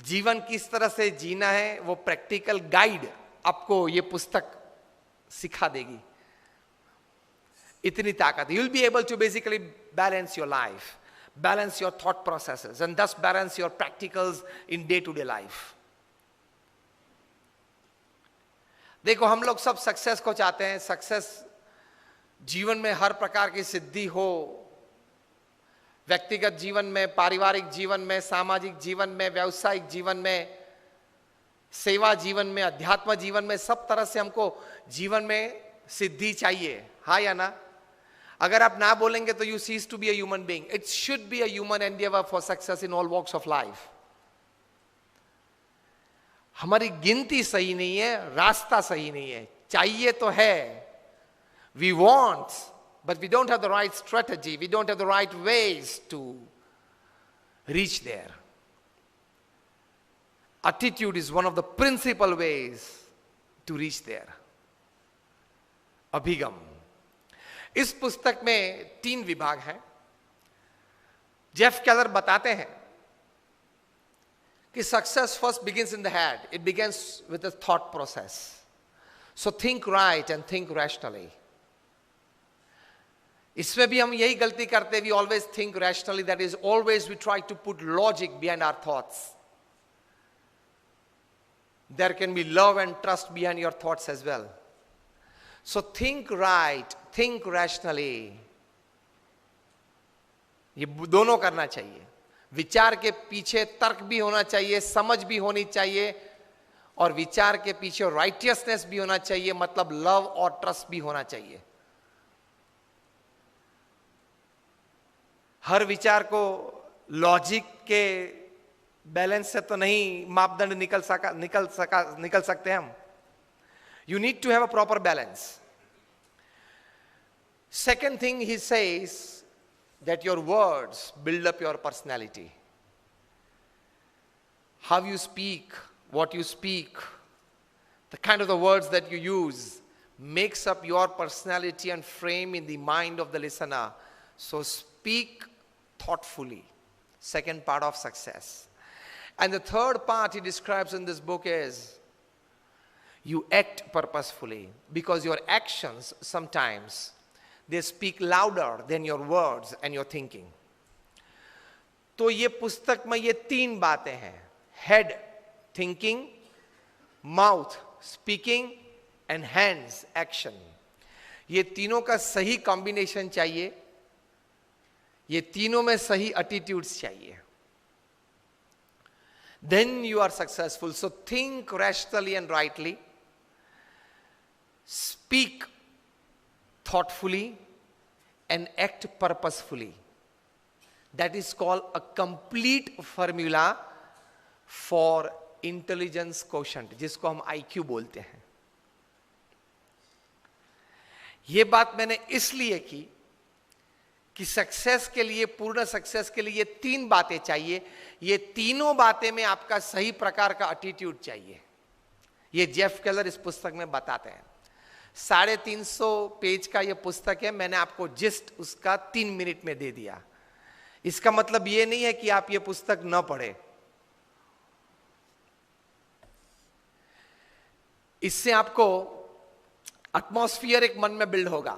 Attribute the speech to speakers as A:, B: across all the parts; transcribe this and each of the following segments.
A: जीवन किस तरह से जीना है वो प्रैक्टिकल गाइड आपको ये पुस्तक सिखा देगी। इतनी ताकत, you will be able to basically balance your life, balance your thought processes and this balance your practicals in day to day life. देखो हम लोग सब सक्सेस को चाहते हैं, सक्सेस जीवन में हर प्रकार की सिद्धि हो, व्यक्तिगत जीवन में, पारिवारिक जीवन में, सामाजिक जीवन में, व्यावसायिक जीवन में, सेवा जीवन में, अध्यात्म जीवन में, सब तरह से हमको जीवन में सिद्धि चाहिए, हाँ या ना? अगर आप ना बोलेंगे तो you cease to be a human being. It should be a human endeavour for success in all walks of life. हमारी गिनती सही नहीं है, रास्ता सही नहीं है। चाहिए तो है, we want, but we don't have the right strategy, we don't have the right ways to reach there. Attitude is one of the principal ways to reach there. अभिगम। इस पुस्तक में 3 विभाग हैं। जेफ केलर बताते हैं कि success first begins in the head, it begins with the thought process. So think right and think rationally. इसमें भी हम यही गलती करते हैं, we always think rationally, that is always we try to put logic behind our thoughts. There can be love and trust behind your thoughts as well. So think right, think rationally. ये दोनों करना चाहिए। विचार के पीछे तर्क भी होना चाहिए, समझ भी होनी चाहिए, और विचार के पीछे राइटियसनेस भी होना चाहिए, मतलब लव और ट्रस्ट भी होना चाहिए। हर विचार को लॉजिक के बैलेंस से तो नहीं मापदंड निकल सकते हम। You need to have a proper balance. Second thing he says that your words build up your personality. How you speak, what you speak, the kind of the words that you use makes up your personality and frame in the mind of the listener. So speak thoughtfully. Second part of success. And the third part he describes in this book is you act purposefully, because your actions sometimes they speak louder than your words and your thinking. तो ये पुस्तक में ये 3 बातें हैं, head thinking, mouth speaking and hands action. ये तीनों का सही कॉम्बिनेशन चाहिए, ये तीनों में सही एटीट्यूड्स चाहिए, then you are successful. So think rationally and rightly, speak thoughtfully and act purposefully. That is called a complete formula for intelligence quotient, जिसको हम IQ बोलते हैं। यह बात मैंने इसलिए की कि सक्सेस के लिए, पूर्ण सक्सेस के लिए ये 3 बातें चाहिए। ये तीनों बातें में आपका सही प्रकार का एटीट्यूड चाहिए। ये जेफ केलर इस पुस्तक में बताते हैं। 350 पेज का ये पुस्तक है, मैंने आपको जिस्ट उसका 3 मिनट में दे दिया। इसका मतलब ये नहीं है कि आप ये पुस्तक न पढ़े। इससे आपको एटमॉस्फियर एक मन में बिल्ड होगा।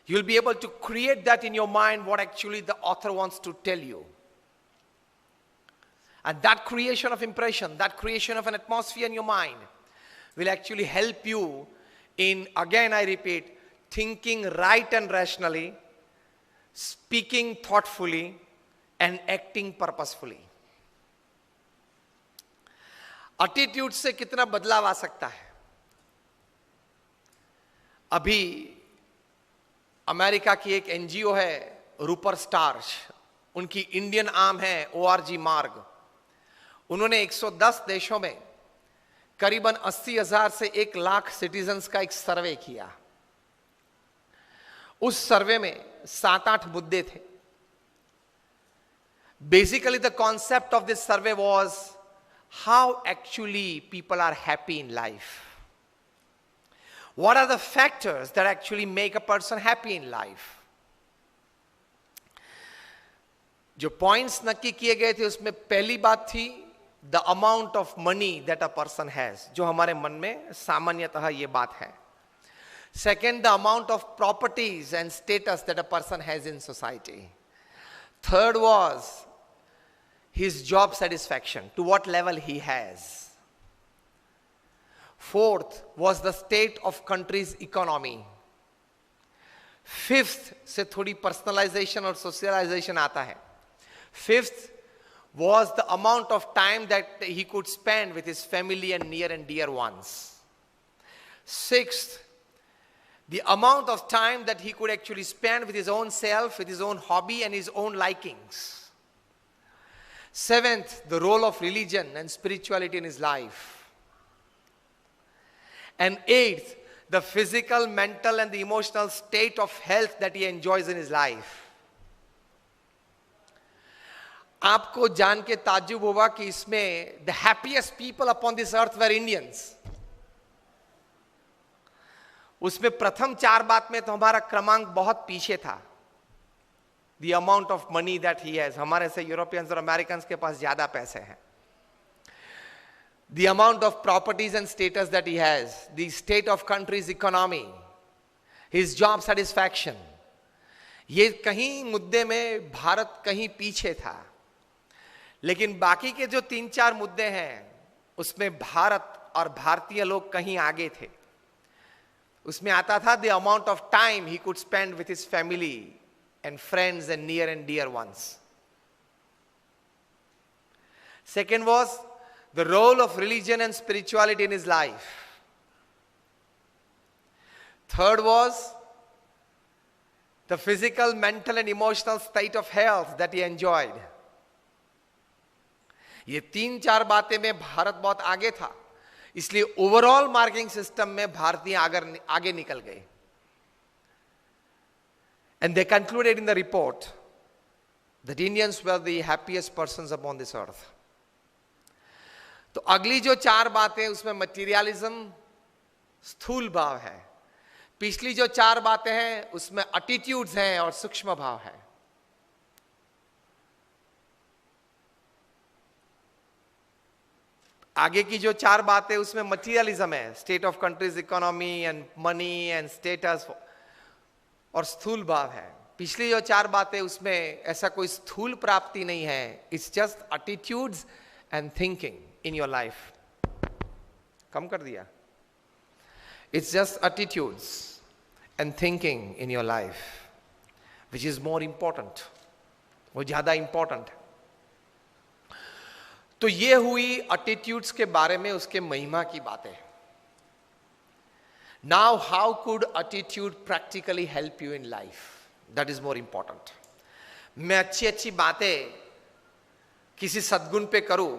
A: You will be able to create that in your mind what actually the author wants to tell you, and that creation of impression, that creation of an atmosphere in your mind will actually help you in, again I repeat, thinking right and rationally, speaking thoughtfully and acting purposefully. Attitude से कितना बदलाव आ सकता है। अभी America की एक NGO है रूपर stars, उनकी इंडियन आर्म है ORG मार्ग। उन्होंने 110 देशों में करीबन 80,000 से 1 लाख सिटीजन्स का एक सर्वे किया। उस सर्वे में 7-8 मुद्दे थे। Basically the concept of this survey was how actually people are happy in life. What are the factors that actually make a person happy in life? जो पॉइंट्स नक्की किए गए थे उसमें पहली बात थी the amount of money that a person has, जो हमारे मन में सामान्यतः ये बात है. Second, the amount of properties and status that a person has in society. Third was his job satisfaction, to what level he has. Fourth was the state of country's economy. Fifth से थोड़ी personalization और socialization आता है. Fifth was the amount of time that he could spend with his family and near and dear ones. Sixth, the amount of time that he could actually spend with his own self, with his own hobby and his own likings. Seventh, the role of religion and spirituality in his life. And eighth, the physical, mental and the emotional state of health that he enjoys in his life. आपको जान के ताज्जुब होगा कि इसमें the happiest people upon this earth were Indians. उसमें प्रथम चार बात में तो हमारा क्रमांक बहुत पीछे था. The amount of money that he has, हमारे से यूरोपियंस और अमेरिकन्स के पास ज्यादा पैसे हैं. The amount of properties and status that he has, the state of country's economy, his job satisfaction, ये कहीं मुद्दे में भारत कहीं पीछे था. लेकिन बाकी के जो तीन चार मुद्दे हैं उसमें भारत और भारतीय लोग कहीं आगे थे. उसमें आता था the amount of time he could spend with his family and friends and near and dear ones. Second was the role of religion and spirituality in his life. Third was the physical, mental and emotional state of health that he enjoyed. ये तीन चार बातें में भारत बहुत आगे था, इसलिए overall marking system में भारतीय आगे निकल गए. And they concluded in the report that Indians were the happiest persons upon this earth. तो अगली जो चार बातें उसमें मटीरियलिज्म, स्थूल भाव है. पिछली जो चार बातें हैं उसमें एटीट्यूड्स हैं और सूक्ष्म भाव है. आगे की जो चार बातें उसमें मटीरियलिज्म है, state of countries economy and money and status और स्थूल भाव है. पिछली जो चार बातें उसमें ऐसा कोई स्थूल प्राप्ति नहीं है. It's just attitudes and thinking in your life. कम कर दिया. It's just attitudes and thinking in your life which is more important. वो ज्यादा इंपॉर्टेंट है. तो ये हुई एटीट्यूड्स के बारे में उसके महिमा की बातें. Now how could attitude practically help you in life, that is more important. मैं अच्छी अच्छी बातें किसी सद्गुण पे करूं,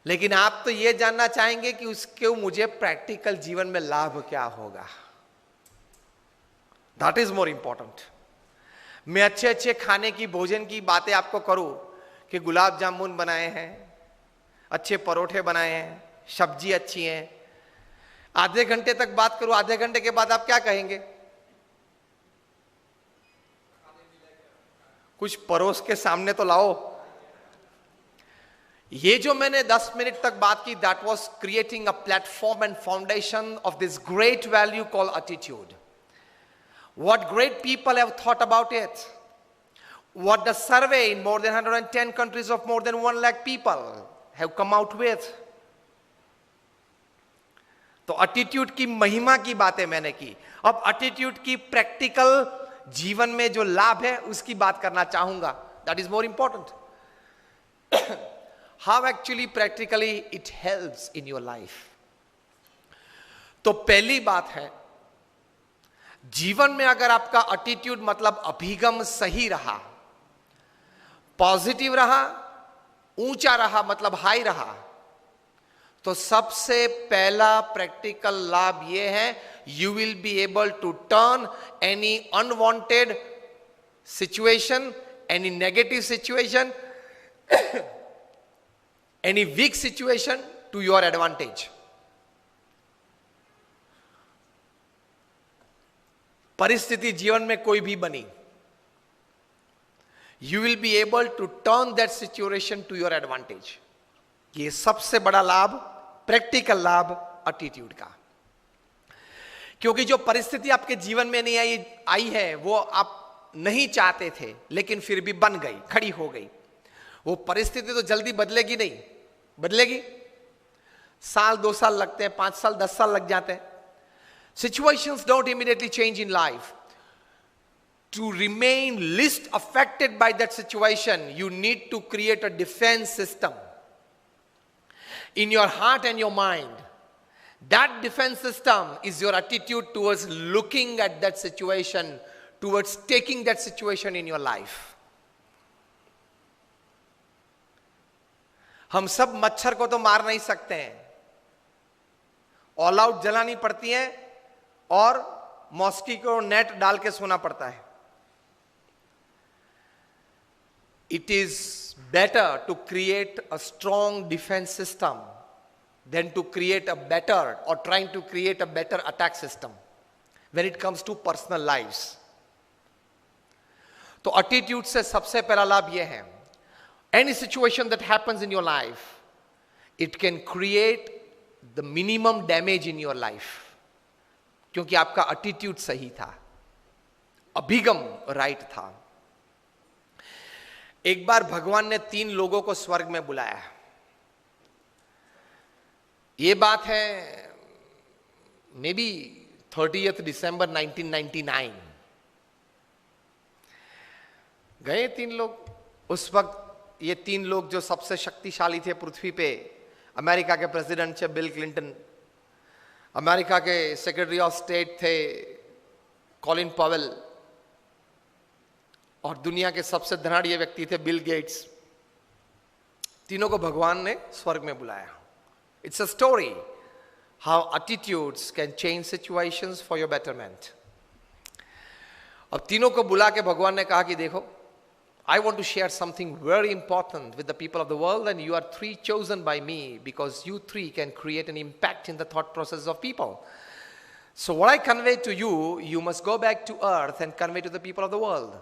A: लेकिन आप तो ये जानना चाहेंगे कि उसके मुझे प्रैक्टिकल जीवन में लाभ क्या होगा. That is more important. मैं अच्छे अच्छे खाने की, भोजन की बातें आपको करूं कि गुलाब जामुन बनाए हैं, अच्छे परोठे बनाए हैं, सब्जी अच्छी है. आधे घंटे तक बात करूं, आधे घंटे के बाद आप क्या कहेंगे? कुछ परोस के सामने तो लाओ. ये जो मैंने 10 मिनट तक बात की, that was creating a platform and foundation of this great value called attitude. What great people have thought about it, what the survey in more than 110 countries of more than 1 lakh people have come out with. तो attitude की महिमा की बातें मैंने की. अब attitude की practical जीवन में जो लाभ है उसकी बात करना चाहूंगा. That is more important. How actually practically it helps in your life. तो पहली बात है, जीवन में अगर आपका एटीट्यूड मतलब अभिगम सही रहा, पॉजिटिव रहा, ऊंचा रहा मतलब हाई रहा, तो सबसे पहला प्रैक्टिकल लाभ यह है, you will be able to turn any unwanted situation, any negative situation, any weak situation to your advantage. परिस्थिति जीवन में कोई भी बनी, you will be able to turn that situation to your advantage. ये सबसे बड़ा लाभ, प्रैक्टिकल लाभ एटीट्यूड का। क्योंकि जो परिस्थिति आपके जीवन में नहीं आई है वो आप नहीं चाहते थे, लेकिन फिर भी बन गई, खड़ी हो गई। वो परिस्थिति तो जल्दी बदलेगी नहीं, बदलेगी साल 2 साल लगते हैं, 5 साल 10 साल लग जाते हैं। Situations don't immediately change in life. To remain least affected by that situation, you need to create a defense system in your heart and your mind. That defense system is your attitude towards looking at that situation, towards taking that situation in your life. हम सब मच्छर को तो मार नहीं सकते हैं, all out जलानी पड़ती है और मॉस्किटो नेट डाल के सोना पड़ता है। It is better to create a strong defense system than to create a better or trying to create a better attack system when it comes to personal lives. तो attitude से सबसे पहला लाभ यह है, any situation that happens in your life, it can create the minimum damage in your life. क्योंकि आपका attitude सही था, अभिगम राइट था। एक बार भगवान ने 3 लोगों को स्वर्ग में बुलाया। यह बात है मे बी 30 दिसंबर 1999। गए 3 लोग। उस वक्त ये 3 लोग जो सबसे शक्तिशाली थे पृथ्वी पे, अमेरिका के प्रेसिडेंट थे बिल क्लिंटन, अमेरिका के सेक्रेटरी ऑफ स्टेट थे कॉलिन पॉवेल, और दुनिया के सबसे धनाढ़ व्यक्ति थे बिल गेट्स। तीनों को भगवान ने स्वर्ग में बुलाया। It's a story how attitudes can change situations for your betterment. अब तीनों को बुला के भगवान ने कहा कि देखो, I want to share something very important with the people of the world, and you are 3 chosen by me because you 3 can create an impact in the thought process of people. So what I convey to you, you must go back to earth and convey to the people of the world.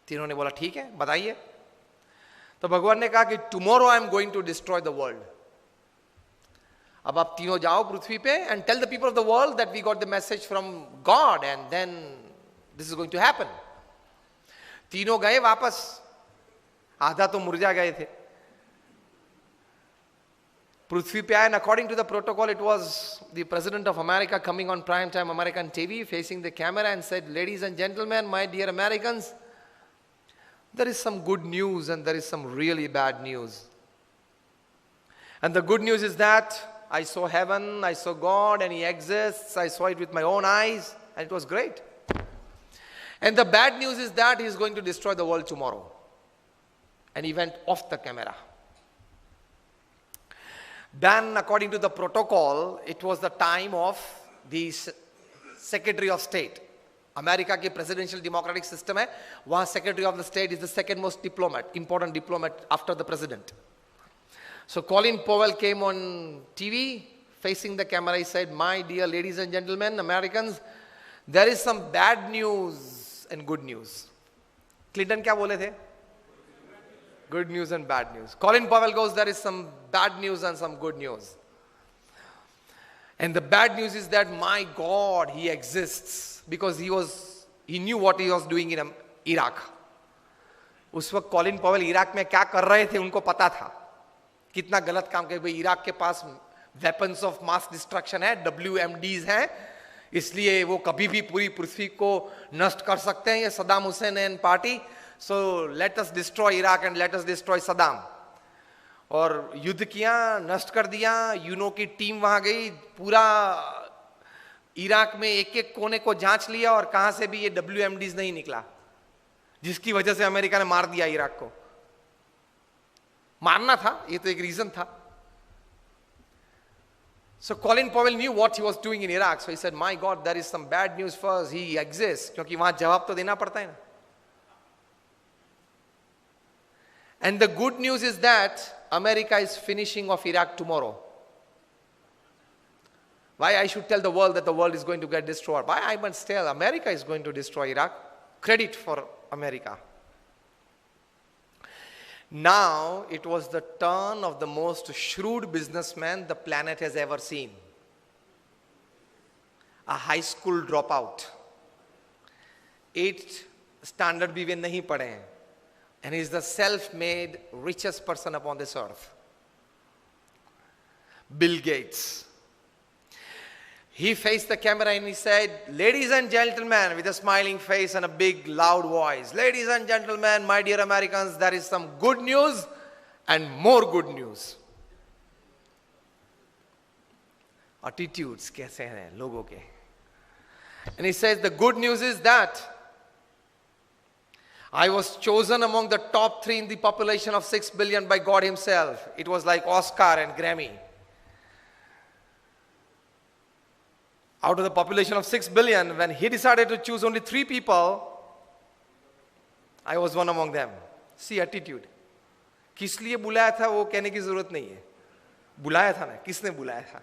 A: तीनों ने बोला ठीक है, बताइए। तो भगवान ने कहा कि tomorrow I am going to destroy the world. अब आप तीनों जाओ पृथ्वी पे and tell the people of the world that we got the message from God and then this is going to happen. तीनों गए वापस, आधा तो मुरझा गए थे। पृथ्वी पे आए, and according to the protocol, it was the president of America coming on prime time American TV, facing the camera and said, "Ladies and gentlemen, my dear Americans, there is some good news and there is some really bad news. And the good news is that I saw heaven, I saw God, and He exists. I saw it with my own eyes, and it was great. And the bad news is that He is going to destroy the world tomorrow." And he went off the camera. Then, according to the protocol, it was the time of the Secretary of State. America की presidential democratic system है, वहाँ Secretary of the State is the second most important diplomat after the president. So Colin Powell came on TV, facing the camera. He said, "My dear ladies and gentlemen, Americans, there is some bad news and good news." Clinton क्या बोले थे? Good news and bad news. Colin Powell goes, "There is some bad news and some good news. And the bad news is that my God, He exists." Because he knew what he was doing in Iraq. उस वक्त Colin Powell Iraq में क्या कर रहे थे उनको पता था, कितना गलत काम कर। भाई इराक के पास वेपन्स ऑफ मास डिस्ट्रक्शन है, WMDs हैं, इसलिए वो कभी भी पूरी पृथ्वी को नष्ट कर सकते हैं, ये Saddam Hussain and party. So let us destroy Iraq and let us destroy Saddam. और युद्ध किया, नष्ट कर दिया। यूनो की टीम वहां गई, पूरा इराक में एक एक कोने को जांच लिया और कहां से भी ये WMDs नहीं निकला, जिसकी वजह से अमेरिका ने मार दिया इराक को। मारना था, ये तो एक रीजन था। So Colin Powell knew what he was doing in Iraq. So he said, "My God, there is some bad news for us. He exists." क्योंकि वहां जवाब तो देना पड़ता है ना। And the good news is that America is finishing off Iraq tomorrow. Why I should tell the world that the world is going to get destroyed? Why I must tell America is going to destroy Iraq? Credit for America. Now it was the turn of the most shrewd businessman the planet has ever seen. A high school dropout. 8th standard भी वे नहीं पढ़े हैं. And he is the self-made richest person upon this earth. Bill Gates. He faced the camera and he said, "Ladies and gentlemen," with a smiling face and a big loud voice, "Ladies and gentlemen, my dear Americans, there is some good news and more good news." Attitudes कैसे हैं लोगों के. And he says, the good news is that I was chosen among the top 3 in the population of 6 billion by God himself. It was like Oscar and Grammy. Out of the population of 6 billion, when he decided to choose only 3 people, I was one among them. See attitude. किस लिए बुलाया था वो कहने की जरूरत नहीं है. बुलाया था ना, किसने बुलाया था.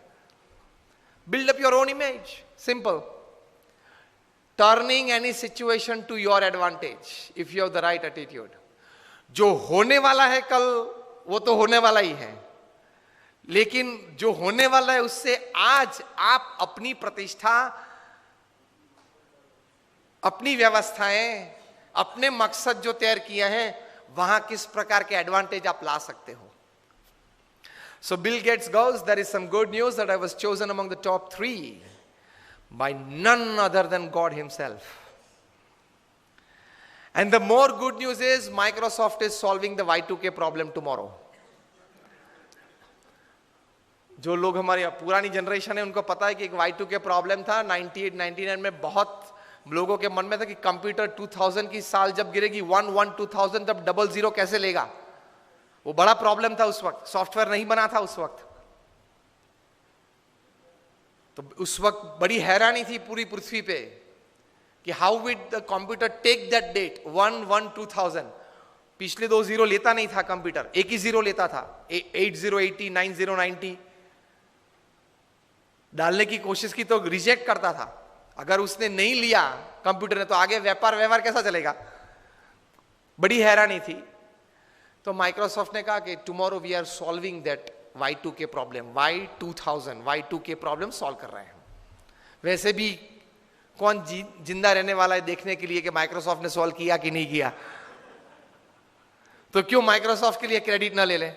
A: Build up your own image. Simple. Turning any situation to your advantage if you have the right attitude. जो होने वाला है कल वो तो होने वाला ही है, लेकिन जो होने वाला है उससे आज आप अपनी प्रतिष्ठा, अपनी व्यवस्थाएं, अपने मकसद जो तय किए हैं वहां किस प्रकार के एडवांटेज आप ला सकते हो. So Bill Gates goes, there is some good news that I was chosen among the top 3 by none other than God himself. And the more good news is Microsoft is solving the Y2K problem tomorrow. जो लोग हमारी पुरानी generation है उनको पता है कि एक Y2K प्रॉब्लम था 98 99 में. बहुत लोगों के मन में था कि कंप्यूटर 2000 की साल जब गिरेगी 2000 तब 00 कैसे लेगा. वो बड़ा प्रॉब्लम था उस वक्त. सॉफ्टवेयर नहीं बना था उस वक्त. तो उस वक्त बड़ी हैरानी थी पूरी पृथ्वी पे कि how would the computer take that date 1/1/2000. पिछले 2 जीरो लेता नहीं था कंप्यूटर, एक ही जीरो लेता था. 8080 9090 डालने की कोशिश की तो रिजेक्ट करता था. अगर उसने नहीं लिया कंप्यूटर ने तो आगे व्यवहार कैसा चलेगा. बड़ी हैरानी थी. तो माइक्रोसॉफ्ट ने कहा कि tomorrow we are solving that Y2K problem. Y2000 Y2K problem solve कर रहे हैं. वैसे भी कौन जिंदा रहने वाला है देखने के लिए कि माइक्रोसॉफ्ट ने सॉल्व किया कि नहीं किया. तो क्यों माइक्रोसॉफ्ट के लिए क्रेडिट ना ले लें.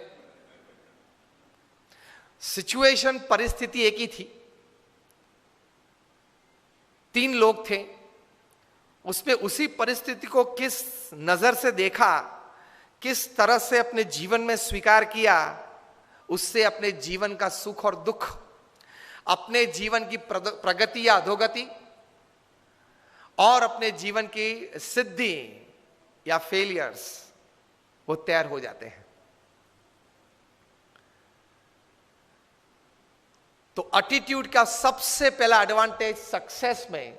A: सिचुएशन, परिस्थिति एक ही थी. 3 लोग थे. उसमें उसी परिस्थिति को किस नजर से देखा, किस तरह से अपने जीवन में स्वीकार किया, उससे अपने जीवन का सुख और दुख, अपने जीवन की प्रगति या अधोगति और अपने जीवन की सिद्धि या फेलियर्स वो तैयार हो जाते हैं. तो एटीट्यूड का सबसे पहला एडवांटेज सक्सेस में,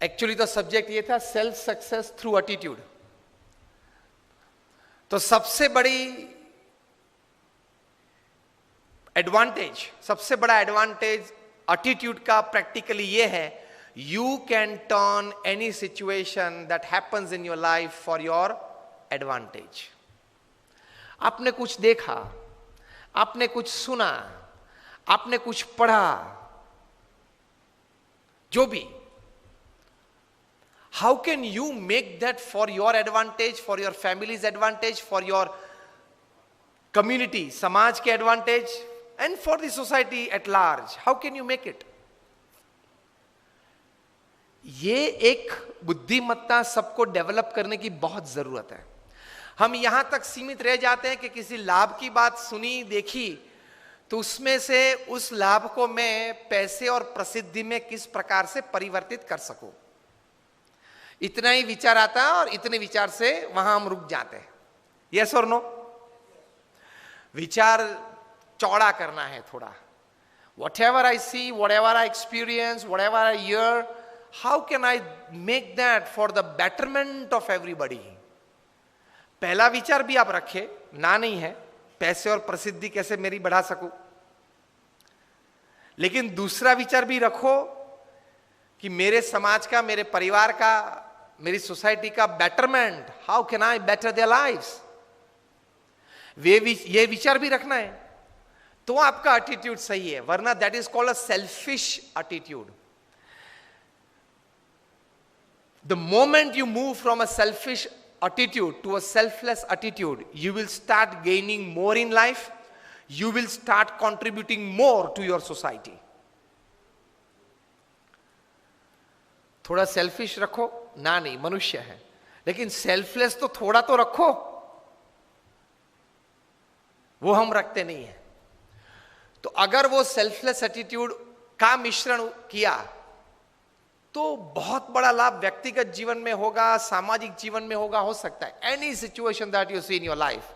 A: एक्चुअली तो सब्जेक्ट ये था सेल्फ सक्सेस थ्रू एटीट्यूड. तो सबसे बड़ी एडवांटेज, सबसे बड़ा एडवांटेज एटीट्यूड का प्रैक्टिकली ये है, you can turn any situation that happens in your life for your advantage. आपने कुछ देखा, आपने कुछ सुना, आपने कुछ पढ़ा, जो भी, how can you make that for your advantage, for your family's advantage, for your community, समाज के advantage, and for the society at large? How can you make it? ये एक बुद्धिमत्ता सबको डेवलप करने की बहुत जरूरत है. हम यहां तक सीमित रह जाते हैं कि किसी लाभ की बात सुनी, देखी, तो उसमें से उस लाभ को मैं पैसे और प्रसिद्धि में किस प्रकार से परिवर्तित कर सकूं, इतना ही विचार आता है और इतने विचार से वहां हम रुक जाते हैं. यस और नो? विचार चौड़ा करना है थोड़ा. Whatever I see, whatever I experience, whatever I hear, how can I make that for the betterment of everybody? पहला विचार भी आप रखे, ना नहीं है, पैसे और प्रसिद्धि कैसे मेरी बढ़ा सकूं. लेकिन दूसरा विचार भी रखो कि मेरे समाज का, मेरे परिवार का, मेरी सोसाइटी का betterment, how can I better their lives, ये विचार भी रखना है, तो आपका एटीट्यूड सही है, वरना that is called a selfish attitude. The moment you move from a selfish attitude to a selfless attitude, you will start gaining more in life, you will start contributing more to your society. थोड़ा selfish रखो ना, नहीं मनुष्य है, लेकिन selfless तो थोड़ा तो रखो, वो हम रखते नहीं है. तो अगर वो सेल्फलेस एटीट्यूड का मिश्रण किया तो बहुत बड़ा लाभ व्यक्तिगत जीवन में होगा, सामाजिक जीवन में होगा, हो सकता है. Any situation that you see in your life,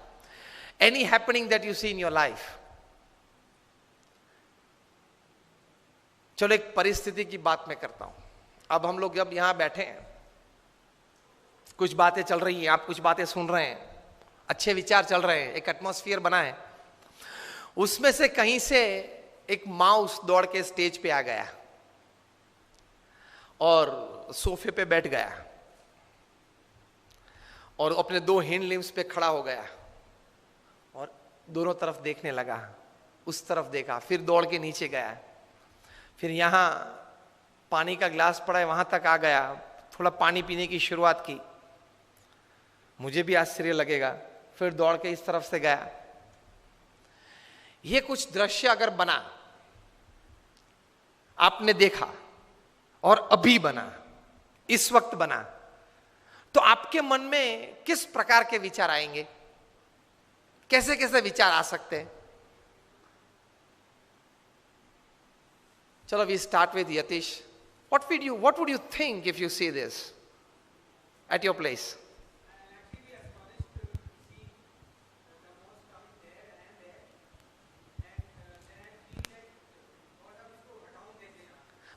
A: any happening that you see in your life. चलो एक परिस्थिति की बात मैं करता हूं. अब हम लोग जब यहां बैठे हैं, कुछ बातें चल रही हैं, आप कुछ बातें सुन रहे हैं, अच्छे विचार चल रहे हैं, एक एटमॉस्फेयर बना है. उसमें से कहीं से एक माउस दौड़ के स्टेज पे आ गया और सोफे पे बैठ गया और अपने 2 हिंड लिम्स पे खड़ा हो गया और दोनों तरफ देखने लगा. उस तरफ देखा, फिर दौड़ के नीचे गया, फिर यहां पानी का ग्लास पड़ा है वहां तक आ गया, थोड़ा पानी पीने की शुरुआत की. मुझे भी आश्चर्य लगेगा, फिर दौड़ के इस तरफ से गया. ये कुछ दृश्य अगर बना, आपने देखा और अभी बना, इस वक्त बना, तो आपके मन में किस प्रकार के विचार आएंगे, कैसे कैसे विचार आ सकते हैं? चलो we start with Yatish. what would you think if you see this at your place?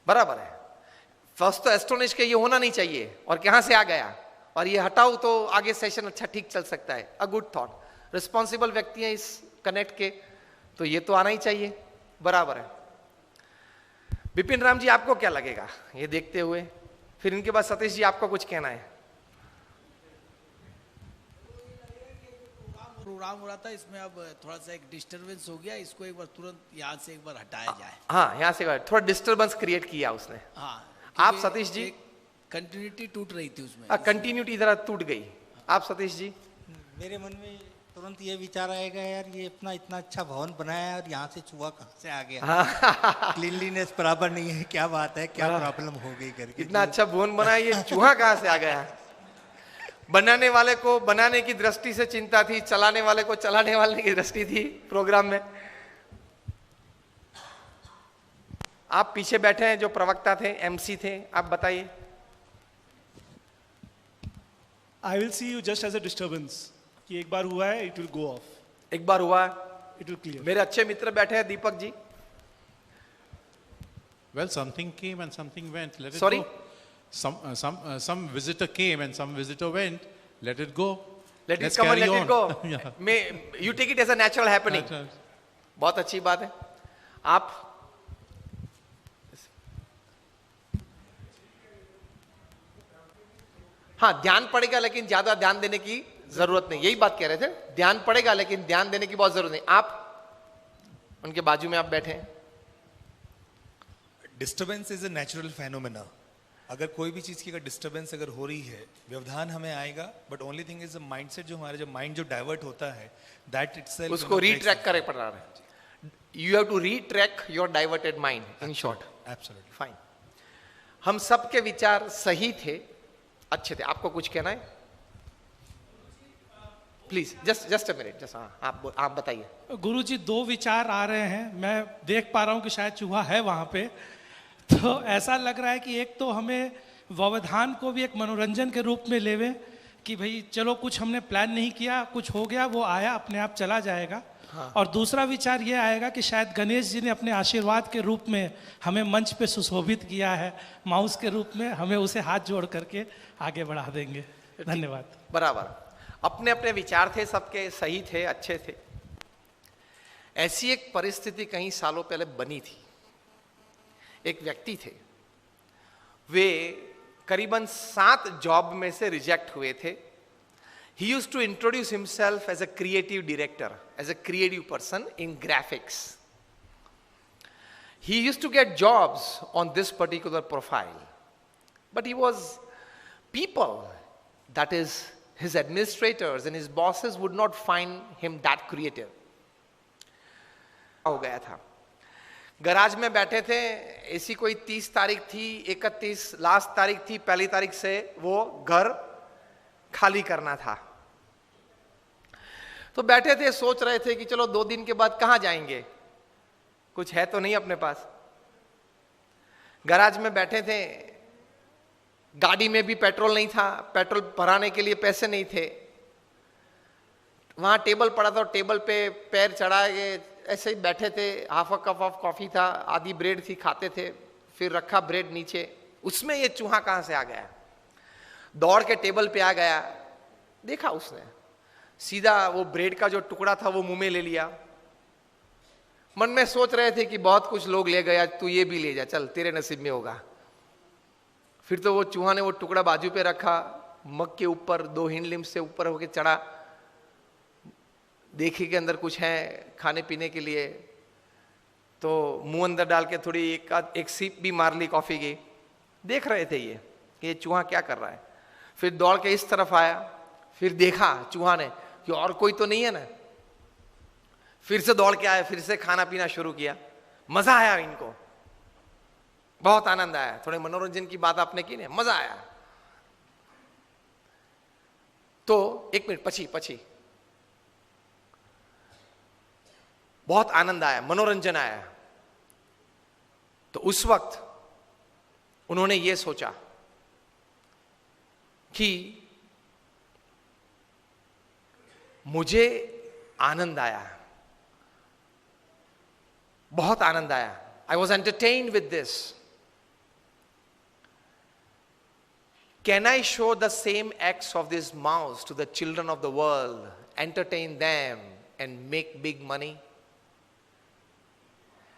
A: बराबर है. फर्स्ट तो एस्टोनिश के ये होना नहीं चाहिए और कहां से आ गया, और ये हटाओ तो आगे सेशन अच्छा ठीक चल सकता है. A good thought. रिस्पॉन्सिबल व्यक्ति हैं इस कनेक्ट के, तो ये तो आना ही चाहिए. बराबर है. विपिन राम जी, आपको क्या लगेगा ये देखते हुए? फिर इनके बाद सतीश जी, आपको कुछ कहना है?
B: प्रोग्राम हो रहा था, इसमें अब थोड़ा सा एक डिस्टरबेंस हो गया, इसको एक बार तुरंत यहाँ से एक बार हटाया जाए.
A: हाँ, यहाँ से थोड़ा डिस्टर्बेंस क्रिएट किया उसने.
B: हाँ,
A: आप सतीश जी?
B: कंटिन्यूटी टूट रही थी उसमें.
A: कंटिन्यूटी जरा टूट गई. आप सतीश जी?
C: मेरे मन में तुरंत ये विचार आएगा, यार ये अपना इतना अच्छा भवन बनाया है और यहाँ से चूहा कहाँ से आ गया. क्लीनलीनेस बराबर नहीं है, क्या बात है, क्या प्रॉब्लम हो गई करके.
A: इतना अच्छा भवन बनाया, ये चूहा कहाँ से आ गया? बनाने वाले को बनाने की दृष्टि से चिंता थी, चलाने वाले को चलाने वाले की दृष्टि थी प्रोग्राम में. आप पीछे बैठे हैं जो प्रवक्ता थे, एमसी थे, आप बताइए.
D: I will see you just as a disturbance. कि एक बार हुआ है, it will go off.
A: एक बार हुआ,
D: it will clear.
A: मेरे अच्छे मित्र बैठे हैं, Deepak ji.
E: Well, something came and something went. Let it
A: Sorry?
E: go. Some visitor came and some visitor went. Let it go.
A: Let it
E: Let's
A: come and
E: carry
A: let it
E: on.
A: go.
E: Yeah.
A: You take it as a natural happening.
E: Natural.
A: बहुत अच्छी बात है. आप हाँ, ध्यान पड़ेगा लेकिन ज्यादा ध्यान देने की जरूरत नहीं. यही बात कह रहे थे, ध्यान पड़ेगा लेकिन ध्यान देने की बहुत जरूरत नहीं. आप उनके बाजू में आप बैठे हैं.
F: Disturbance is a natural phenomena. अगर कोई भी चीज की अगर डिस्टर्बेंस अगर हो रही है, व्यवधान हमें आएगा, but only thing is the mindset. जो हमारा जो माइंड जो डाइवर्ट होता है, दैट इटसेल्फ
A: उसको रीट्रैक करे पड़ रहा है. You have to retrack your diverted mind. In short,
F: absolutely
A: fine. हम सबके विचार सही थे, अच्छे थे. आपको कुछ कहना है? Please just a minute. Just आप बताइए.
G: गुरुजी, 2 विचार आ रहे हैं. मैं देख पा रहा हूँ कि शायद चूहा है वहाँ पे. तो ऐसा लग रहा है कि एक तो हमें व्यवधान को भी एक मनोरंजन के रूप में लेवे कि भाई चलो कुछ हमने प्लान नहीं किया, कुछ हो गया, वो आया अपने आप चला जाएगा. हाँ. और दूसरा विचार ये आएगा कि शायद गणेश जी ने अपने आशीर्वाद के रूप में हमें मंच पे सुशोभित किया है, माउस के रूप में हमें उसे हाथ जोड़ करके आगे बढ़ा देंगे. धन्यवाद.
A: बराबर. अपने अपने विचार थे, सबके सही थे, अच्छे थे. ऐसी एक परिस्थिति कहीं सालों पहले बनी थी. एक व्यक्ति थे, वे करीबन 7 जॉब में से रिजेक्ट हुए थे. He used to introduce himself as a creative director, as a creative person in graphics. He used to get jobs on this particular profile. But he was, people, that is his administrators and his bosses, would not find him that creative. हो गया था. Garage में बैठे थे, ऐसी कोई 30 तारीख थी, 31 लास्ट तारीख थी, पहली तारीख से वो घर खाली करना था. तो बैठे थे, सोच रहे थे कि चलो 2 दिन के बाद कहां जाएंगे, कुछ है तो नहीं अपने पास. गराज में बैठे थे, गाड़ी में भी पेट्रोल नहीं था, पेट्रोल भराने के लिए पैसे नहीं थे. वहां टेबल पड़ा था, टेबल पे पैर चढ़ा के ऐसे ही बैठे थे. Half a cup of coffee था, आधी ब्रेड थी, खाते थे. फिर रखा ब्रेड नीचे, उसमें ये चूहा कहां से आ गया, दौड़ के टेबल पे आ गया. देखा उसने, सीधा वो ब्रेड का जो टुकड़ा था वो मुंह में ले लिया. मन में सोच रहे थे कि बहुत कुछ लोग ले गया, तू ये भी ले जा, चल तेरे नसीब में होगा. फिर तो वो चूहा ने वो टुकड़ा बाजू पे रखा, मग के ऊपर 2 हिंड लिम्ब से ऊपर होके चढ़ा. देखी के अंदर कुछ है खाने पीने के लिए, तो मुंह अंदर डाल के थोड़ी एक सीप भी मार ली कॉफी की. देख रहे थे ये चूहा क्या कर रहा है. फिर दौड़ के इस तरफ आया, फिर देखा चूहा ने कि और कोई तो नहीं है ना. फिर से दौड़ के आया, फिर से खाना पीना शुरू किया. मजा आया इनको, बहुत आनंद आया. थोड़े मनोरंजन की बात आपने की ना, मजा आया. तो 1 मिनट पछी बहुत आनंद आया, मनोरंजन आया. तो उस वक्त उन्होंने ये सोचा कि मुझे आनंद आया, बहुत आनंद आया. I was entertained with this. Can I show the same acts of this mouse to the children of the world, entertain them and make big money?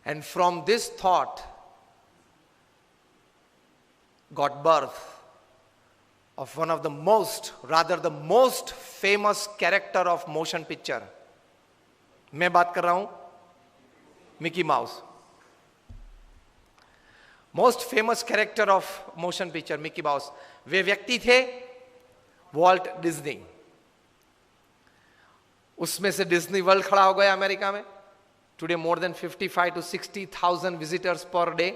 A: And from this thought got birth of one of the most, rather the most famous character of motion picture. मैं बात कर रहा हूं Mickey Mouse. Most famous character of motion picture Mickey Mouse. वे व्यक्ति थे Walt Disney. उसमें से डिज्नी वर्ल्ड खड़ा हो गया अमेरिका में. Today more than 55 to 60,000 visitors per day.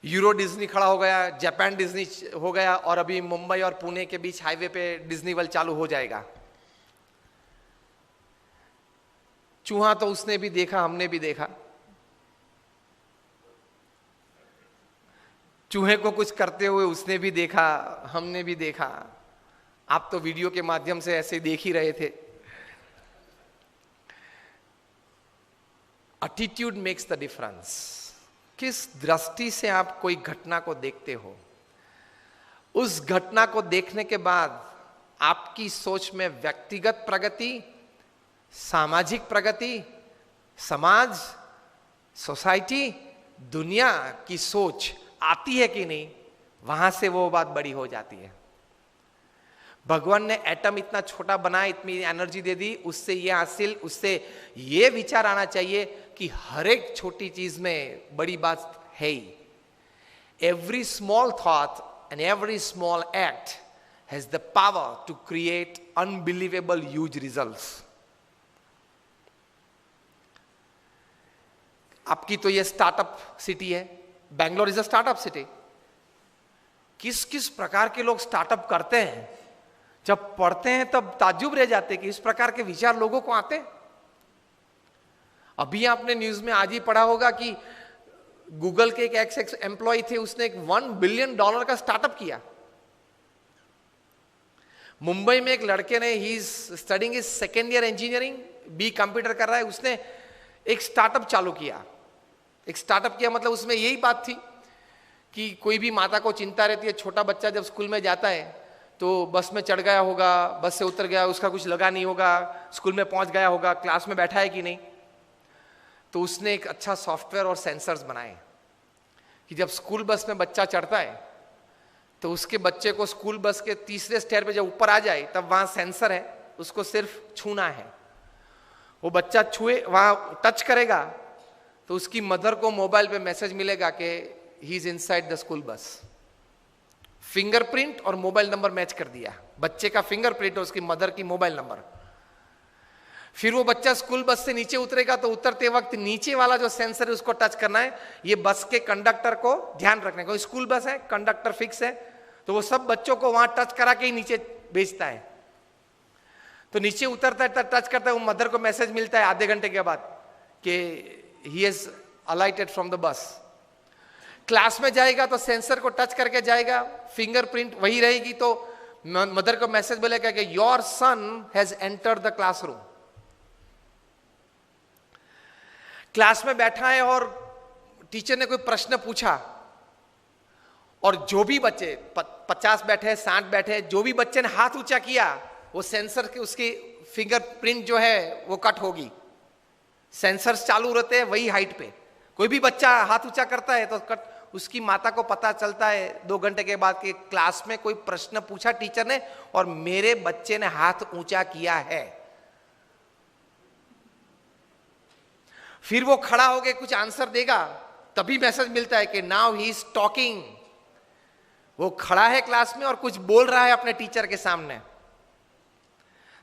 A: Euro Disney खड़ा हो गया, जापान डिज्नी हो गया, और अभी मुंबई और पुणे के बीच हाईवे पे डिज्नी वर्ल्ड चालू हो जाएगा. चूहा तो उसने भी देखा, हमने भी देखा. चूहे को कुछ करते हुए उसने भी देखा, हमने भी देखा. आप तो वीडियो के माध्यम से ऐसे देख ही रहे थे. Attitude makes the difference. किस दृष्टि से आप कोई घटना को देखते हो, उस घटना को देखने के बाद आपकी सोच में व्यक्तिगत प्रगति, सामाजिक प्रगति, समाज, सोसाइटी, दुनिया की सोच आती है कि नहीं, वहां से वो बात बड़ी हो जाती है. भगवान ने एटम इतना छोटा बनाया, इतनी एनर्जी दे दी, उससे ये विचार आना चाहिए कि हर एक छोटी चीज में बड़ी बात है ही. Every small thought and every small act has the power to create unbelievable huge results. आपकी तो ये स्टार्टअप सिटी है, Bangalore is a startup city. किस किस प्रकार के लोग स्टार्टअप करते हैं, जब पढ़ते हैं तब ताज्जुब रह जाते कि इस प्रकार के विचार लोगों को आते. अभी आपने न्यूज में आज ही पढ़ा होगा कि गूगल के एक एक्स एम्प्लॉय थे, उसने एक $1 बिलियन का स्टार्टअप किया. मुंबई में एक लड़के ने, he is studying is 2nd year engineering, B computer कर रहा है, उसने एक स्टार्टअप चालू किया. एक स्टार्टअप किया मतलब उसमें यही बात थी कि कोई भी माता को चिंता रहती है, छोटा बच्चा जब स्कूल में जाता है तो बस में चढ़ गया होगा, बस से उतर गया, उसका कुछ लगा नहीं होगा, स्कूल में पहुंच गया होगा, क्लास में बैठा है कि नहीं. तो उसने एक अच्छा सॉफ्टवेयर और सेंसर्स बनाए कि जब स्कूल बस में बच्चा चढ़ता है तो उसके बच्चे को स्कूल बस के तीसरे स्टेयर पे जब ऊपर आ जाए तब वहां सेंसर है, उसको सिर्फ छूना है। वो बच्चा छुए, वहां टच करेगा तो उसकी मदर को मोबाइल पे मैसेज मिलेगा कि he is inside the school bus. Fingerprint और मोबाइल नंबर मैच कर दिया, बच्चे का फिंगरप्रिंट और उसकी मदर की मोबाइल नंबर। फिर वो बच्चा स्कूल बस से नीचे उतरेगा तो उतरते वक्त नीचे वाला जो सेंसर है उसको टच करना है। ये बस के कंडक्टर को ध्यान रखने को, स्कूल बस है, कंडक्टर फिक्स है, तो वो सब बच्चों को वहां टच करा के ही नीचे भेजता है। तो नीचे उतरता है, टच करता है, वो मदर को मैसेज मिलता है आधे घंटे के बाद कि he is अलाइटेड from the bus. Class में जाएगा तो सेंसर को टच करके जाएगा, फिंगरप्रिंट वही रहेगी, तो मदर को मैसेज मिलेगा कि your son has entered the classroom. Class में बैठा है और टीचर ने कोई प्रश्न पूछा और जो भी बच्चे 50 बैठे, 60 बैठे, जो भी बच्चे ने हाथ ऊंचा किया वो सेंसर के, उसकी फिंगरप्रिंट जो है वो कट होगी। सेंसर्स चालू रहते हैं वही हाइट पे। कोई भी बच्चा हाथ ऊंचा करता है तो कट, उसकी माता को पता चलता है 2 घंटे के बाद कि क्लास में कोई प्रश्न पूछा टीचर ने और मेरे बच्चे ने हाथ ऊंचा किया है। फिर वो खड़ा होके कुछ आंसर देगा, तभी मैसेज मिलता है कि नाउ ही इज टॉकिंग। वो खड़ा है क्लास में और कुछ बोल रहा है अपने टीचर के सामने।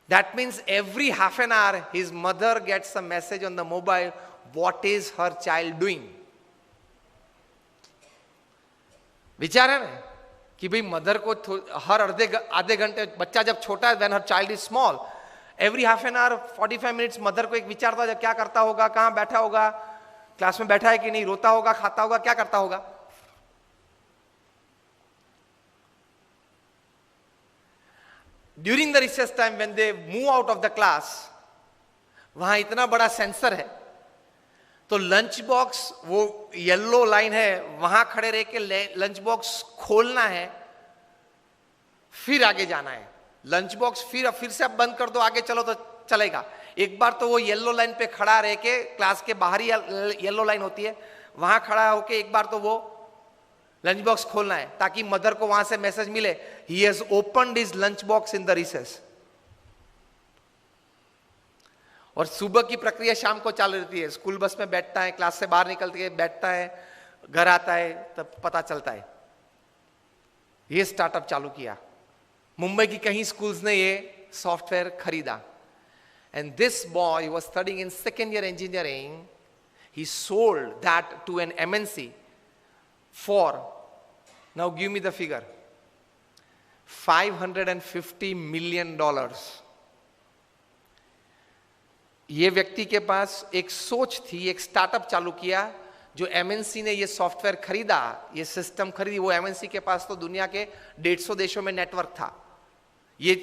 A: That means every half an hour his mother gets a message on the mobile, what is her child doing. विचार है ना कि भाई मदर को हर आधे घंटे, बच्चा जब छोटा है, when her child is small, every half an our 45 minutes mother को एक विचार था, जब क्या करता होगा, कहां बैठा होगा, क्लास में बैठा है कि नहीं, रोता होगा, खाता होगा, क्या करता होगा। During the recess time when they move out of the class, वहां इतना बड़ा सेंसर है तो लंच बॉक्स, वो येलो लाइन है, वहां खड़े रह के लंच बॉक्स खोलना है, फिर आगे जाना है। लंच बॉक्स फिर से अब बंद कर दो, आगे चलो तो चलेगा। एक बार तो वो येलो लाइन पे खड़ा रह के, क्लास के बाहर ही येलो लाइन होती है, वहां खड़ा होके एक बार तो वो लंच बॉक्स खोलना है ताकि मदर को वहां से मैसेज मिले, he has opened his lunch box in the recess. और सुबह की प्रक्रिया शाम को चालू रहती है, स्कूल बस में बैठता है, क्लास से बाहर निकल के बैठता है, घर आता है, तब पता चलता है। ये स्टार्टअप चालू किया, मुंबई की कहीं स्कूल्स ने ये सॉफ्टवेयर खरीदा। And this boy was studying in second year engineering, he sold that to an MNC for, now give me the figure, $550 million। ये व्यक्ति के पास एक सोच थी, एक स्टार्टअप चालू किया। जो MNC ने ये सॉफ्टवेयर खरीदा, ये सिस्टम खरीदी, वो MNC के पास तो दुनिया के 150 देशों में नेटवर्क था। ये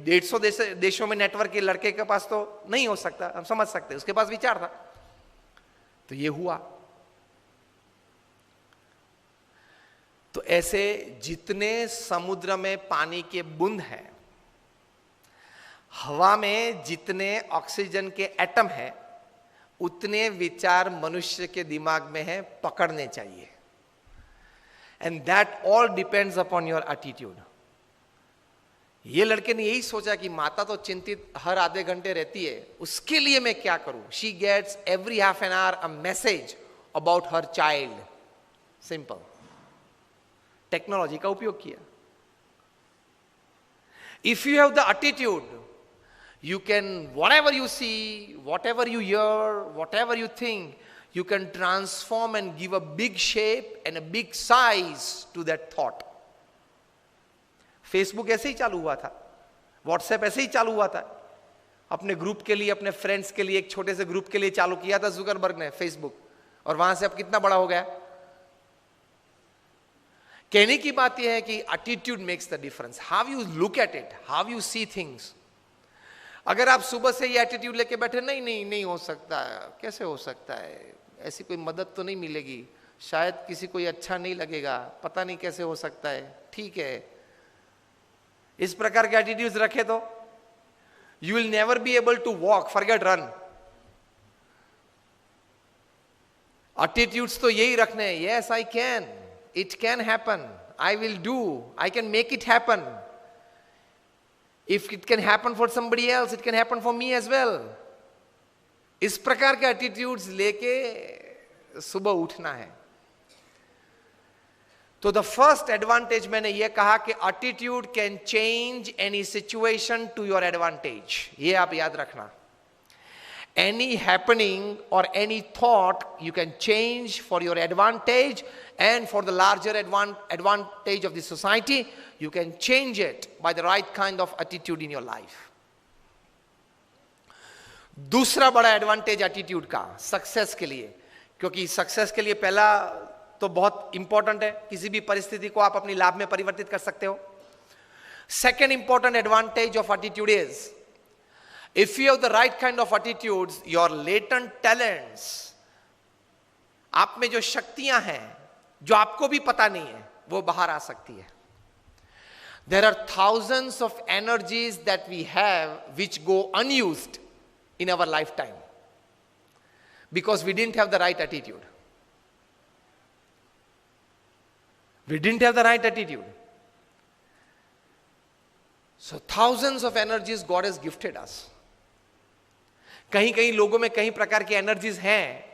A: 150 देशों में नेटवर्क के लड़के के पास तो नहीं हो सकता, हम समझ सकते, उसके पास विचार था। तो ये हुआ। तो ऐसे जितने समुद्र में पानी के बूंद हैं, हवा में जितने ऑक्सीजन के एटम हैं, उतने विचार मनुष्य के दिमाग में हैं, पकड़ने चाहिए। And that all depends upon your attitude. ये लड़के ने यही सोचा कि माता तो चिंतित हर आधे घंटे रहती है, उसके लिए मैं क्या करूं। She gets every half an hour a message about her child. Simple, technology का उपयोग किया। If you have the attitude, you can, whatever you see, whatever you hear, whatever you think, you can transform and give a big shape and a big size to that thought. Facebook ऐसे ही चालू हुआ था, WhatsApp ऐसे ही चालू हुआ था। अपने group के लिए, अपने फ्रेंड्स के लिए, एक छोटे से ग्रुप के लिए चालू किया था जुकरबर्ग ने फेसबुक, और वहां से अब कितना बड़ा हो गया। कहने की बात यह है कि attitude makes the difference. How you look at it, how you see things. अगर आप सुबह से ये एटीट्यूड लेके बैठे, नहीं हो सकता है, कैसे हो सकता है, ऐसी कोई मदद तो नहीं मिलेगी, शायद किसी को अच्छा नहीं लगेगा, पता नहीं कैसे हो सकता है, ठीक है, इस प्रकार के एटीट्यूड्स रखे तो you will never be able to walk, forget run. Attitudes तो यही रखने हैं, yes I can, it can happen, I will do, I can make it happen. If it can happen for somebody else, it can happen for me as well. इस प्रकार के attitudes लेके सुबह उठना है. तो द फर्स्ट एडवांटेज मैंने यह कहा कि attitude can change any situation to your advantage. ये आप याद रखना. Any happening or any thought you can change for your advantage and for the larger advantage of the society. You can change it by the right kind of attitude in your life. दूसरा बड़ा advantage attitude का success के लिए, क्योंकि success के लिए पहला तो बहुत इंपॉर्टेंट है, किसी भी परिस्थिति को आप अपनी लाभ में परिवर्तित कर सकते हो. Second important advantage of attitude is, if you have the right kind of attitudes, your latent talents, आप में जो शक्तियां हैं जो आपको भी पता नहीं है, वो बाहर आ सकती है. There are thousands of energies that we have which go unused in our lifetime because we didn't have the right attitude. We didn't have the right attitude. So thousands of energies God has gifted us. कहीं कहीं लोगों में कई प्रकार की energies हैं,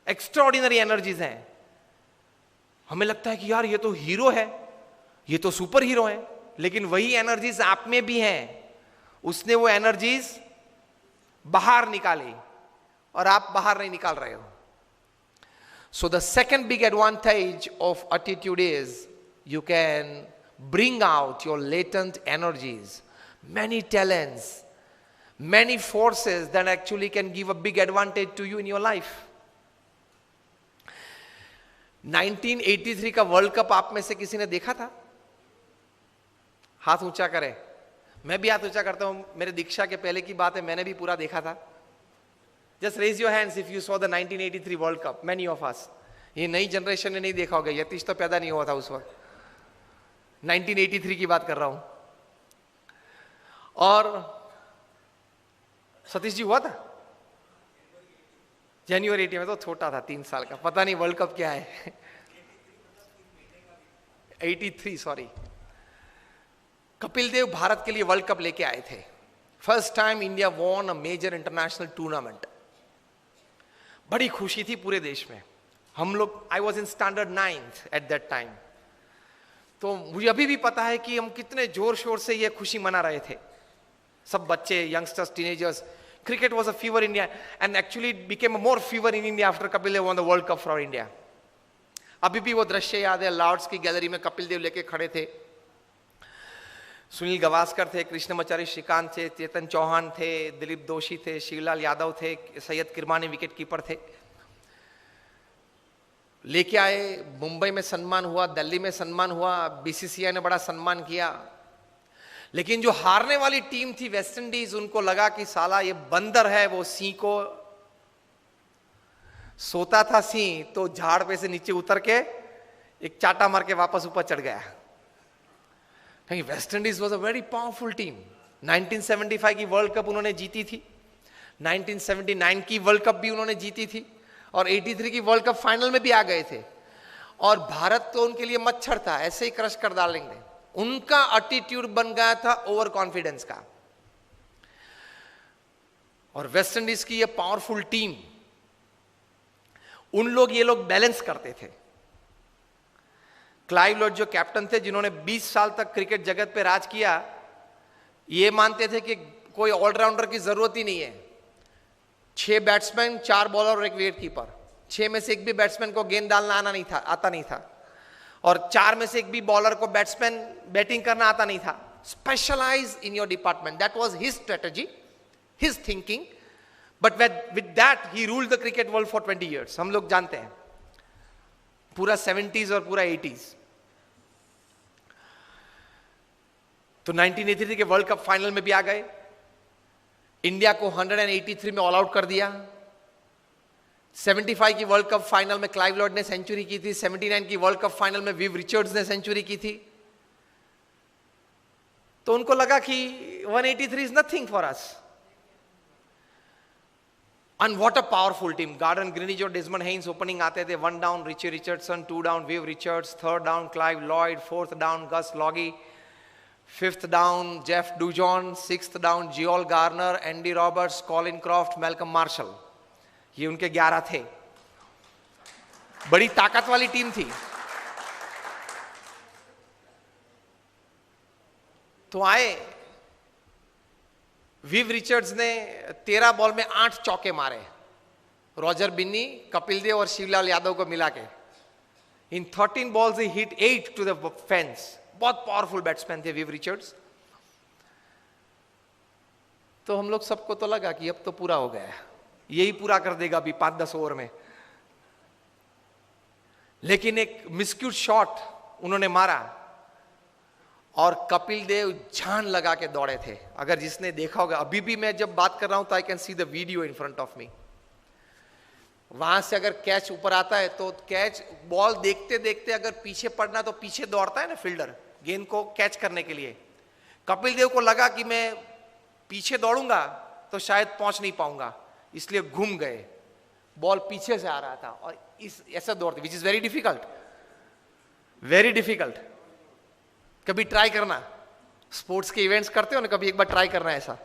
A: extraordinary energies हैं. हमें लगता है कि यार ये तो हीरो है, ये तो सुपर हीरो है, लेकिन वही एनर्जीज आप में भी हैं. उसने वो एनर्जीज बाहर निकाली और आप बाहर नहीं निकाल रहे हो. So the second big advantage of attitude is you can bring out your latent energies, many talents, many forces that actually can give a big advantage to you in your life. 1983 का world cup आप में से किसी ने देखा था? हाथ ऊंचा करें. मैं भी हाथ ऊंचा करता हूं. मेरे दीक्षा के पहले की बात है, मैंने भी पूरा देखा था. Just raise your hands if you saw the 1983 world cup. Many of us. ये नई जनरेशन ने नहीं देखा होगा, यतीश तो पैदा नहीं हुआ था उस वक्त. 1983 की बात कर रहा हूं. और सतीश जी हुआ था जनवरी 80 में, तो छोटा था, 3 साल का. पता नहीं वर्ल्ड कप क्या है. 83 सॉरी. कपिल देव भारत के लिए वर्ल्ड कप लेके आए थे. First time India won a major international tournament. बड़ी खुशी थी पूरे देश में. हम लोग, I was in standard 9th at that time. तो मुझे अभी भी पता है कि हम कितने जोर शोर से ये खुशी मना रहे थे, सब बच्चे, youngsters, teenagers. Cricket was a fever in India and actually it became a more fever in India after Kapil Dev won the world cup for India. अभी भी वो दृश्य याद है. लॉर्ड्स की गैलरी में कपिल देव लेके खड़े थे. सुनील गावस्कर थे, कृष्णमाचारी श्रीकांत थे, चेतन चौहान थे, दिलीप दोषी थे, शिवलाल यादव थे, सैयद किरमानी विकेट कीपर थे. लेके आए. मुंबई में सम्मान हुआ, दिल्ली में सम्मान हुआ, बीसीसीआई ने बड़ा सम्मान किया. लेकिन जो हारने वाली टीम थी वेस्ट इंडीज, उनको लगा कि साला ये बंदर है. वो सिंह को सोता था सिंह, तो झाड़ पे से नीचे उतर के एक चाटा मार के वापस ऊपर चढ़ गया. West Indies was a very powerful team. 1975 की वर्ल्ड कप उन्होंने जीती थी, 1979 की वर्ल्ड कप भी उन्होंने जीती थी, और 83 की वर्ल्ड कप फाइनल में भी आ गए थे. और भारत तो उनके लिए मच्छर था, ऐसे ही क्रश कर डालेंगे. उनका एटीट्यूड बन गया था ओवर कॉन्फिडेंस का. और वेस्ट इंडीज की ये पावरफुल टीम, ये लोग बैलेंस करते थे. क्लाइव लॉर्ड जो कैप्टन थे, जिन्होंने 20 साल तक क्रिकेट जगत पे राज किया, ये मानते थे कि कोई ऑलराउंडर की जरूरत ही नहीं है. 6 बैट्समैन, 4 बॉलर और 1 विकेट कीपर. 6 में से एक भी बैट्समैन को गेंद डालना आता नहीं था. और 4 में से एक भी बॉलर को बैटिंग करना आता नहीं था. Specialise in your department. That was his strategy, his thinking. But with that he ruled the cricket world for 20 years. हम लोग जानते हैं पूरा 70s और पूरा 80s. तो 1983 के वर्ल्ड कप फाइनल में भी आ गए. इंडिया को 183 में ऑल आउट कर दिया. 75 की वर्ल्ड कप फाइनल में क्लाइव लॉर्ड ने सेंचुरी की थी. 79 की वर्ल्ड कप फाइनल में विव रिचर्ड्स ने सेंचुरी की थी. तो उनको लगा कि 183 is nothing for us. And what a powerful team. Gordon Greenidge और Desmond Haynes opening आते थे. 1 down Richie Richardson, 2 down Viv Richards, 3rd down Clive Lloyd, 4th down Gus Logie, 5th down Jeff Dujon, 6th down Geol Garner, Andy Roberts, Colin Croft, Malcolm Marshall. ये उनके 11 थे. बड़ी ताकत वाली team थी. तो आए विव रिचर्ड्स ने 13 बॉल में 8 चौके मारे. रॉजर बिन्नी, कपिल देव और शिवलाल यादव को मिला के. In 13 balls he hit 8 to the fence. बहुत पावरफुल बैट्समैन थे विव रिचर्ड्स. तो हम लोग सबको तो लगा कि अब तो पूरा हो गया, यही पूरा कर देगा अभी 5-10 ओवर में. लेकिन एक मिस्क्यूट शॉट उन्होंने मारा और कपिल देव जान लगा के दौड़े थे. अगर जिसने देखा होगा, अभी भी मैं जब बात कर रहा हूं तो I can see the video in front of me. वहां से अगर कैच ऊपर आता है तो कैच, बॉल देखते देखते अगर पीछे पड़ना तो पीछे दौड़ता है ना फील्डर गेंद को कैच करने के लिए. कपिल देव को लगा कि मैं पीछे दौड़ूंगा तो शायद पहुंच नहीं पाऊंगा, इसलिए घूम गए. बॉल पीछे से आ रहा था और इस ऐसा दौड़ते, which is very difficult, very difficult. कभी ट्राई करना, स्पोर्ट्स के इवेंट्स करते हो ना, कभी एक बार ट्राई करना ऐसा.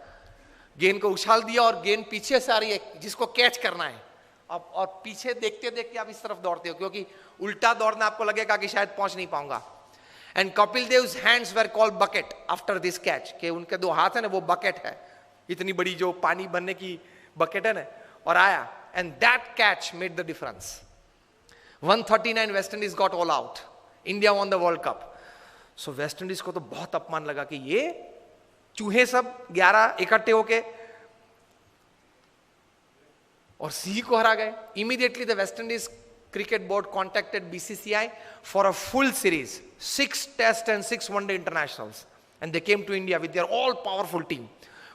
A: गेंद को उछाल दिया और गेंद पीछे से आ रही है जिसको कैच करना है, अब और पीछे देखते देखते आप इस तरफ दौड़ते हो क्योंकि उल्टा दौड़ना आपको लगेगा कि शायद पहुंच नहीं पाऊंगा. And Kapil Dev's hands were called bucket after this catch, कि उनके 2 हाथ है ना वो बकेट है, इतनी बड़ी जो पानी भरने की बकेट है ना, और आया. And that catch made the difference. 139 West Indies got all out. India won the world cup. So West Indies को तो बहुत अपमान लगा कि ये चूहे सब 11 इकट्ठे होके और सी को हरा गए. Immediately the West Indies cricket board contacted BCCI for a full series, 6 test and 6 one day internationals, and they came to India with their all powerful team.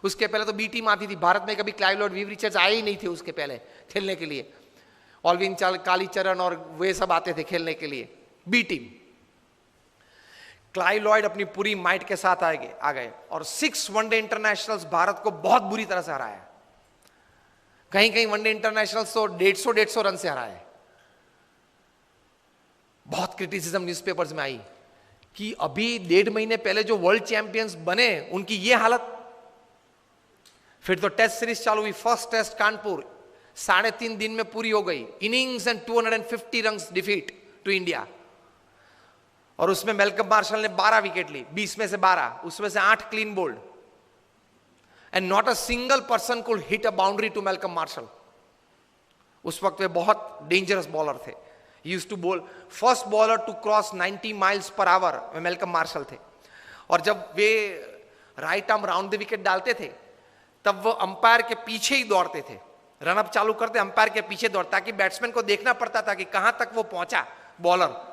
A: उसके पहले तो बी टीम आती थी. भारत में कभी क्लाइव लॉर्ड, विव रिचर्ड्स आए ही नहीं थे उसके पहले खेलने के लिए. ऑलविन कालीचरण और वे सब आते थे खेलने के लिए. B team. क्लाइव लॉयड अपनी पूरी माइट के साथ आ गए और 6 वनडे इंटरनेशनल्स भारत को बहुत बुरी तरह से हराया. कहीं कहीं वनडे इंटरनेशनल्स तो 150 रन से हराए. बहुत क्रिटिसिज्म न्यूज़पेपर्स में आई कि अभी 1.5 महीने पहले जो वर्ल्ड चैंपियंस बने उनकी ये हालत. फिर तो टेस्ट सीरीज चालू हुई. फर्स्ट टेस्ट कानपुर 3.5 दिन में पूरी हो गई. Innings and 250 run defeat to India. और उसमें मेलकम मार्शल ने 12 विकेट ली, 20 में से 12, उसमें से 8 clean bowled. And not a single person could hit a boundary to Malcolm Marshall. उस वक्त वे बहुत डेंजरस बॉलर थे. Used to bowl, first bowler to cross 90 miles per hour Malcolm Marshall थे. और जब वे right arm round the wicket डालते थे तब वो अंपायर के पीछे ही दौड़ते थे. रनअप चालू करते अंपायर के पीछे दौड़, ताकि बैट्समैन को देखना पड़ता था कि कहां तक वो पहुंचा. बॉलर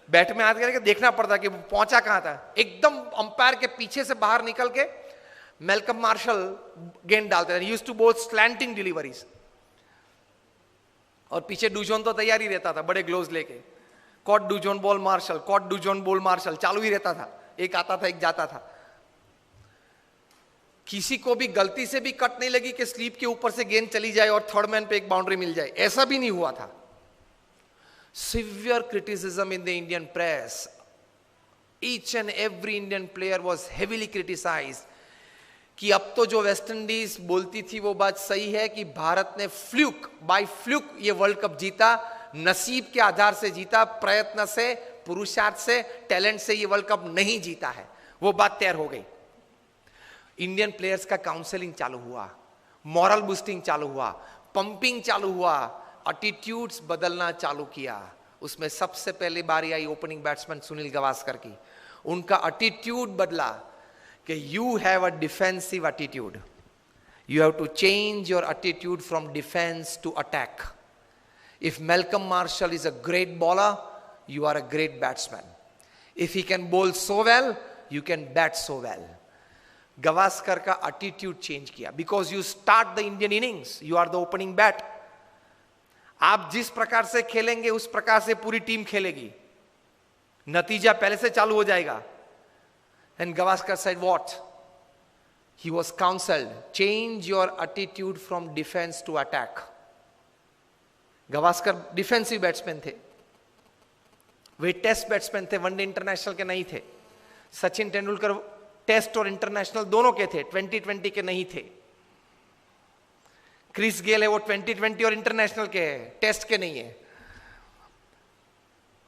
A: बैट में हाथ करके देखना पड़ता कि वो पहुंचा कहां था. एकदम अंपायर के पीछे से बाहर निकल के मेलकम मार्शल गेंद डालते थे. यूज्ड टू बोल स्लैंटिंग डिलीवरीज. और पीछे डूजोन तो तैयार ही रहता था बड़े ग्लोव्स लेके. Caught Dujon bowled Marshall, caught Dujon bowled Marshall चालू ही रहता था. एक आता था एक जाता था. किसी को भी गलती से भी कट नहीं लगी कि स्लीप के ऊपर से गेंद चली जाए और थर्ड मैन पे एक बाउंड्री मिल जाए, ऐसा भी नहीं हुआ था. Severe criticism in the Indian press. Each and every Indian player was heavily criticized. कि अब तो जो वेस्ट इंडीज बोलती थी वो बात सही है कि भारत ने बाय फ्लूक ये वर्ल्ड कप जीता, नसीब के आधार से जीता, प्रयत्न से, पुरुषार्थ से, टैलेंट से ये वर्ल्ड कप नहीं जीता है. वो बात तैयार हो गई. इंडियन प्लेयर्स का काउंसलिंग चालू हुआ, मॉरल बूस्टिंग चालू हुआ, पंपिंग चालू हुआ, एटीट्यूड्स बदलना चालू किया. उसमें सबसे पहले बारी आई ओपनिंग बैट्समैन सुनील गावस्कर की. उनका एटीट्यूड बदला कि you have a defensive attitude, you have to change your attitude from defence to attack. If Malcolm Marshall is a great bowler, you are a great batsman. If he can bowl so well, you can bat so well. Gavaskar का attitude change किया. Because you start the Indian innings, you are the opening bat. आप जिस प्रकार से खेलेंगे उस प्रकार से पूरी टीम खेलेगी. नतीजा पहले से चालू हो जाएगा. And Gavaskar said what, He was counseled, change your attitude from defense to attack. Gavaskar defensive batsman थे, वे टेस्ट बैट्समैन थे, वनडे इंटरनेशनल के नहीं थे. सचिन तेंदुलकर टेस्ट और इंटरनेशनल दोनों के थे, 2020 के नहीं थे. क्रिस गेल है वो 2020 और इंटरनेशनल के है, टेस्ट के नहीं है,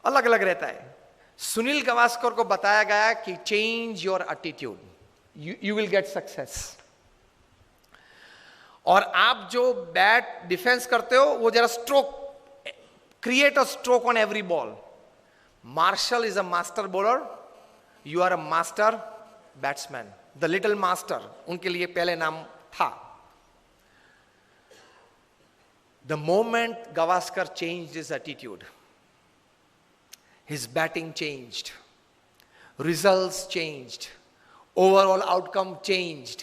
A: अलग अलग रहता है. सुनील गावस्कर को बताया गया कि change your attitude, you will get success. और आप जो बैट डिफेंस करते हो वो जरा stroke, create a stroke on every ball. Marshall is a master bowler, you are a master batsman. The little master उनके लिए पहले नाम था. The moment Gavaskar changed his attitude, his batting changed, results changed, overall outcome changed.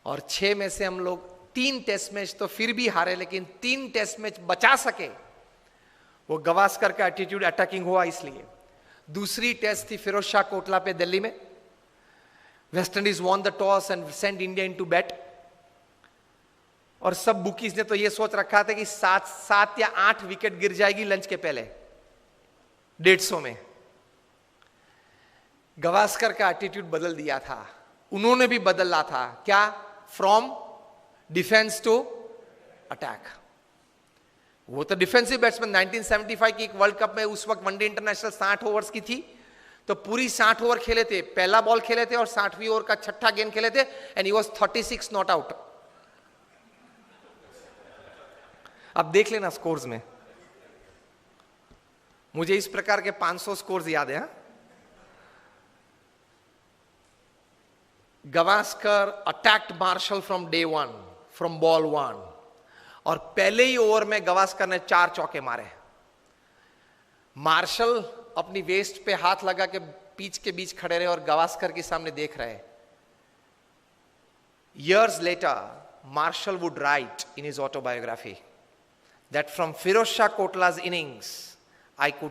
A: और 6 में से हम लोग 3 टेस्ट मैच तो फिर भी हारे, लेकिन 3 टेस्ट मैच बचा सके, वो गावस्कर का एटीट्यूड अटैकिंग हुआ इसलिए. दूसरी टेस्ट थी फिरोज शाह कोटला पे दिल्ली में. West Indies won the toss and send India into bat. और सब बुकीज ने तो ये सोच रखा था कि 7 या 8 विकेट गिर जाएगी लंच के पहले 150 में. गावस्कर का एटीट्यूड बदल दिया था, उन्होंने भी बदला था. क्या? From defence to attack. वो तो डिफेंसिव बैट्समैन. 1975 की एक वर्ल्ड कप में उस वक्त वनडे इंटरनेशनल 60 ओवर्स की थी, तो पूरी 60 ओवर खेले थे, पहला बॉल खेले थे और 60वीं ओवर का छठा गेंद खेले थे, and he was 36 not out. अब देख लेना स्कोर्स में, मुझे इस प्रकार के 500 स्कोर्स याद है. Gavaskar attacked Marshall from day 1, from ball 1, और पहले ही ओवर में गावस्कर ने 4 चौके मारे. मार्शल अपनी वेस्ट पे हाथ लगा के पिच के बीच खड़े रहे और गावस्कर के सामने देख रहे. Years later, Marshall would write in his autobiography that from Firoz Shah Kotla's innings, I could